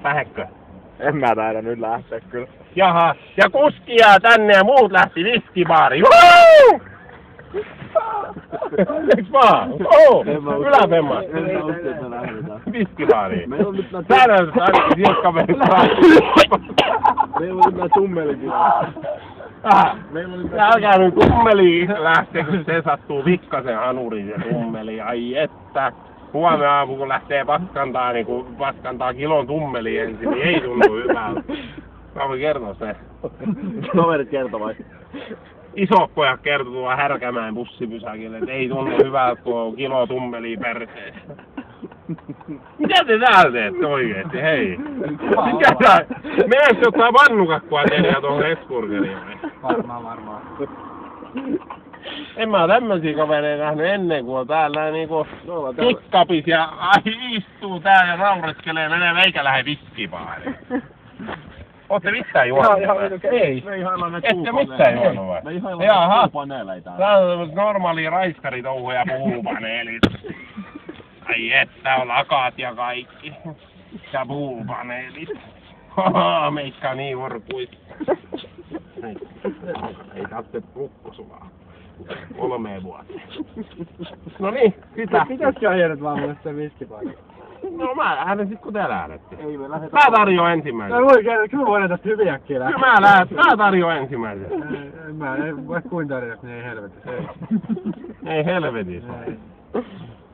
Lähdekö? En mä taida nyt lähteä kyllä. Jaha, ja kuski jää tänne ja muut lähti viskibaariin. Woo! Eiks vaan? Yläpemma. En mä usko, että lähdetään. Viskibaariin. Meillä on nyt nää... Sä näytät ainakin sijoiskaverit. Meillä on nyt nää tummelikin. Älkää nyt tummeliin lähtee, kun se sattuu vikkasen hanuriin se tummeli. Ai että. Huomenna aamu kun lähtee paskantaa, niin kun paskantaa kilon tummeli ensin, niin ei tunnu hyvältä. Mä voin kertoa se. Kaverit kertoo vai? Isot pojat kertoo tuolla Härkämäen bussipysäkille, että ei tunnu hyvältä, kun on kilo tummelia perseessä. Mitä te täällä teette oikeesti, hei? Mikä tää? Meneekö jotain vannukakkua tehdä tuohon Esburgeriin? Varmaan. En mä oo tämmösiä kavereita nähnyt ennen, kun on täällä niinku kikkapis ja istuu täällä ja naureskelee, menee meikä lähde viskibaariin. Ootte mitään juonut vai? Ei. Me ihaillaan ne Ette mitään juonut vai? Me ihaillaan ne puupaneeleita. Tää on tämmöset normaalia raisskaritouhuja puupaneelit. Ai että on lakat ja kaikki. Ja puupaneelit. Haha, meikka on niin vorkuista. Ei tarvitse lukkosulaa. 3 vuotta. No niin, sitä. Pitäisikö ajat vaan mennä sitä viskipaikkaan? No mä lähden sit kun te lähdette. Ei me lähdetä. Mä tarjoan ensimmäisen. Kyllä voidaan tästä hyviäkin lähteä. Mä tarjoan ensimmäisen. Vaikka kuin tarjoat, niin ei helvetissä. Ei helvetissä.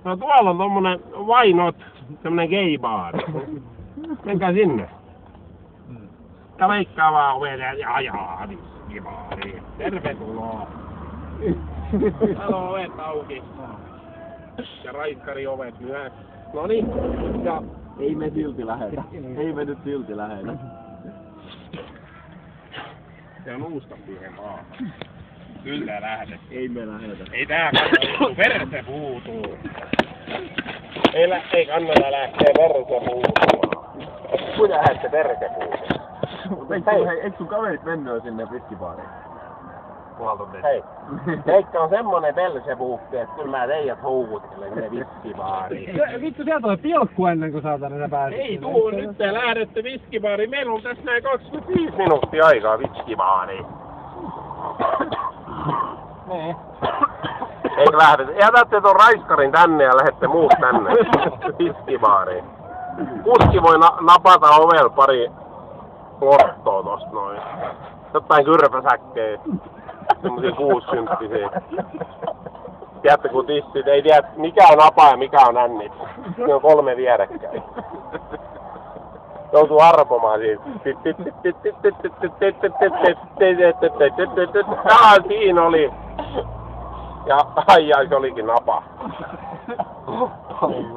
No tuolla on tommonen Why Not, semmonen gay-baari. Menkää sinne. Tää leikkaa vaan ovelle ja ajaa viskibaariin. Tervetuloa. Täällä on ovet auki. Ja raiskari ovet myös. Noniin. Ja Ei me silti lähetä. Ei me nyt silti lähetä. ja nuusta siihen maahan. Kyllä lähdet. Ei me lähetä. Ei tää kannata, verse puutuu. Ei kannata lähteä verse puutumaan. Kun lähdette verse puutumaan. Eikö sun kaverit mennyt sinne viskibaariin? Hei, Heikka on semmonen pelsebuukki, että kyllä mä teijät houkuttelen sinne viskibaariin. Vittu, sieltä on pilkku ennen kuin saatana pääset. Ei tuu, nyt te lähdette viskibaariin. Meillä on tässä näin 25 minuuttia aikaa viskibaariin. Niin. Eikö lähdetä? Jätätte ton raiskarin tänne ja lähette muut tänne viskibaariin. Kuski voi napata ovella pari lottoa tosta noin. Jotain kyrpäsäkkejä. Semmosia 60-vuotiaisia. Tiedätte kun tissit, ei tiedä mikä on apa ja mikä on ännit. Ne on 3 vierekkäin. Joutuu arpomaan siitä. Siinä oli. Ja ai se olikin napa.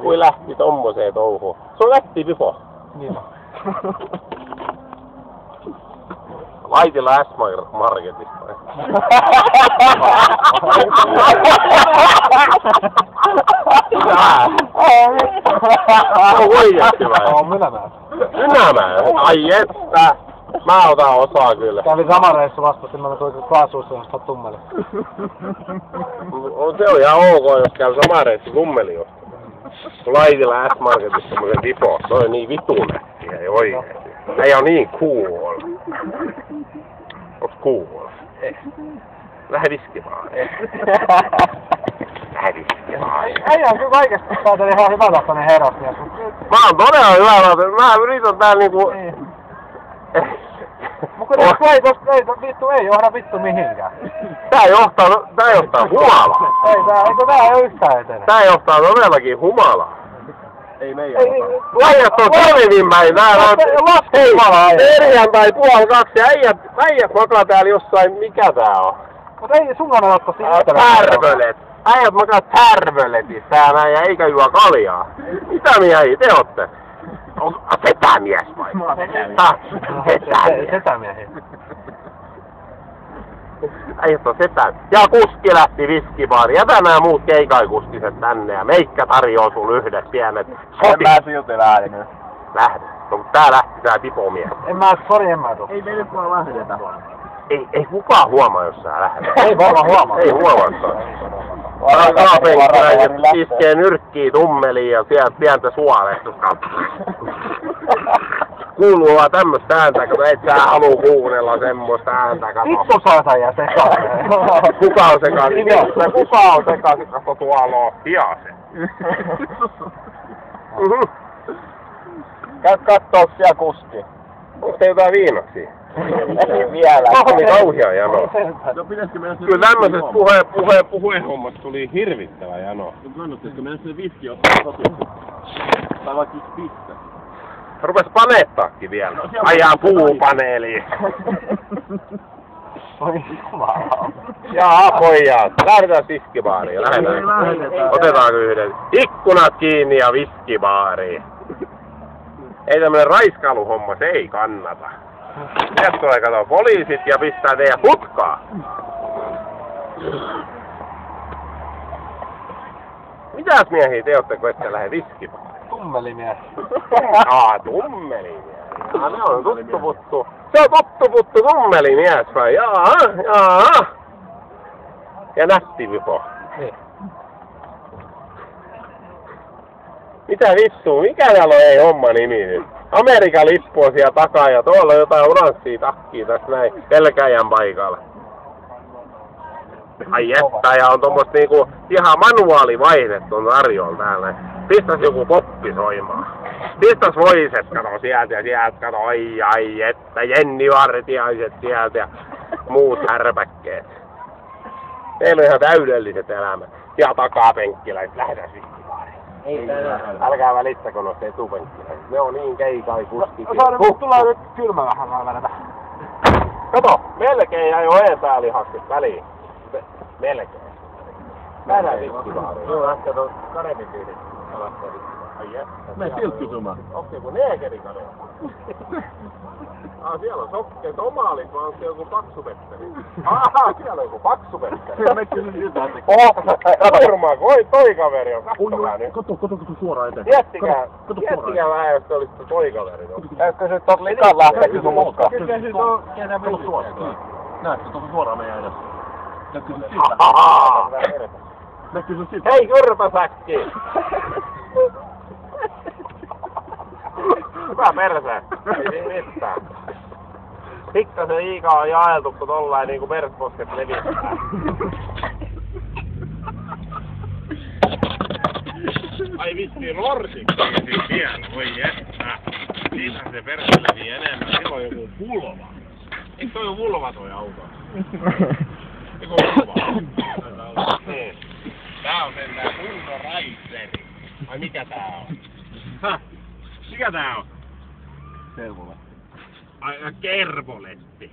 Kui lähti tommoseen touhuun. Se on lähti pifo. Niin. Laitila S-Marketista. On oikeesti vai? On Mynämäellä. Mynämäellä? Ai että! Mä otan osaa kyllä. Kävin sama reissu vastasin, mä tulin kaasuissa ja ostaa tummeli. Se on ihan ok, jos käy sama reissu tummeli ostaa. Laitila S-Marketista semmosen vipo. Se on niin vitun nätti, ei oikeesti. Ei oo niin cool. Onks cool? Lähde viskimaan. Lähde viskimaan. Äijä on kyllä kaikesta saatana ihan hyvätahtoinen herrasmies. Mä oon todella hyvätahtoinen. Mä yritän täällä niinku... Mut kun ei johda vittu mihinkään. Tää johtaa humalaan. Tää ei yhtään etene. Tää johtaa todellakin humalaan. Ei meidän ota. Läijät on selvinpäin, täällä on... Perjantai 1:30 ja äijät makaa täällä jossain, mikä tää on? Mut ei sun kannata ottaa siitä. Tärvölet. Äijät makaa tärvöletissä täällä näin ja eikä juo kaljaa. Mitä miehiä te ootte? On setämies vai? Mä oon setämies. Setämiehiä. Äijät on setämies. Ja kuski lähti viskibaariin. Jätä nää muut keikaikuskiset tänne ja meikkä tarjoaa sul yhdet pienet En mä silti lähde nyt. Lähde. No tää lähti tää pipomies. En mä tuu. Ei me nyt vaan lähdetä. Ei kukaan huomaa jos sä lähdet. Ei varmaan huomaa. Ei huomaa. Takapenkkiläiset iskee nyrkkiä tummeliin ja sieltä pientä suolehtusta. Kuuluu vaan tämmöstä ääntä, kun et sä haluu kuunnella semmoista ääntä, kato. Vittu saata ja sekaisin. Kuka on sekaisin? Kuka on sekaisin, kato tuolla on hiasen. Käy kattoo siellä kuski. Onko te jotain viinaksia? Ei vielä. Oli kauhia jano. No pitäisikö mennä sinne... Kyllä tämmöisestä puhehommasta tuli hirvittävä jano. Kannattaisiko mennä sinne viski ottaa kotiin? Tai vaikka yksi piste. Rupes paneettaakin vielä. Ajaa puupaneeliin. Oi jumala. Jaa, pojat. Lähdetään viskibaariin. Lähdetään. Otetaanko yhden? Ikkunat kiinni ja viskibaariin. Ei tämmönen raiskailuhomma, se ei kannata. Sieltä tulee kato poliisit ja pistää teidän putkaa. Mitäs miehiä te ootte, kun ette lähde viskibaariin? Tummelimies. Tummelimies. Jaa, ne on tuttu puttu. Se on tuttu puttu tummelimies vai? Jaa. Ja nättivipo. Niin. Mitä vittua? Mikä täällä on ei homma nimi nyt? Amerikan lippu on siellä takaa ja tuolla on jotain oranssia takkia tässä näin Pelkäjän paikalla. Ai että, ja on tommoista niinku ihan manuaalivaihet on tarjolla täällä. Pistäs joku poppi soimaan. Pistäs voiset, kato sieltä ja sieltä, kato ai että, Jenni Vartiaiset sieltä ja muut härpäkkeet. Teillä on ihan täydelliset elämät. Ja takapenkkiläiset, lähdetään viskibaariin. Ei tänään. Älkää välittäkö noista etupenkkiläiset. Ne on niin keikai kuskit. Tulee nyt kylmä vähän välätä. Kato, melkein jäi ojen päälihakset väliin. Melkein. Mennään viskibaariin. Joo, lähtee tuon Karemin tyyliin. Ai että. Mene silkkisumaan. Onko joku neekerikane? Siellä on sokkeet omaalit, vai onko joku paksupetteri? Siellä on joku paksupetteri. Me kysyn jotain. Varmaan, toi kaveri on. Katsokaa nyt. Kato suoraan eteen. Miettikää vähän, jos te olisitte toi kaveri. Eikö se tot likan lähteekö sun mukaan? Kysy tuo, kenen me suoraan. Näetkö tuossa suoraan meidän edessä? Me kysy siltä. Me kysy siltä. Hei, kyrpäsäkki! Hyvä perse. Ei mitään. Pikkasen liikaa on jaeltu, kun tollain niinku persposket levittää. Ai vitsi, Norsikkiin vielä, voi jättää. Siitä se perse levi enemmän, sillä on joku vulva. Eikö toi oo vulva toi auto? Eikö oo vulva? Niin. Tää on sentään kunnon raisseri. Ai mikä tää on? Häh? Mikä tää on? Servola. Ai kerboletti.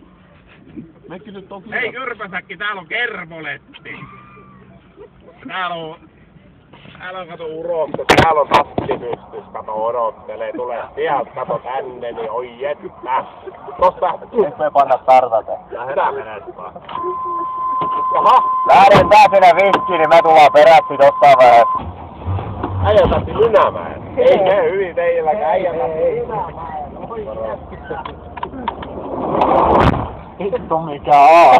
Menkö nyt on Hei kyrpäsäkki, täällä on kerboletti. Täällä on kato urokko, täällä on tatti pystys, kato odottelee, tulee sieltä, kato tänne, niin oi jettä. Tosta. Nyt me panna startata. Lähdetään menes vaan. Jaha. Lähdetään sinne viskiin, niin me tullaan peräksi jossain vaiheessa. Äijä tahti Mynämäen. Ei mene hyvin teilläkään, äijä tahti Mynämäen. Vittu mikä on.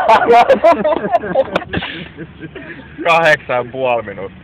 8,5 minuuttia.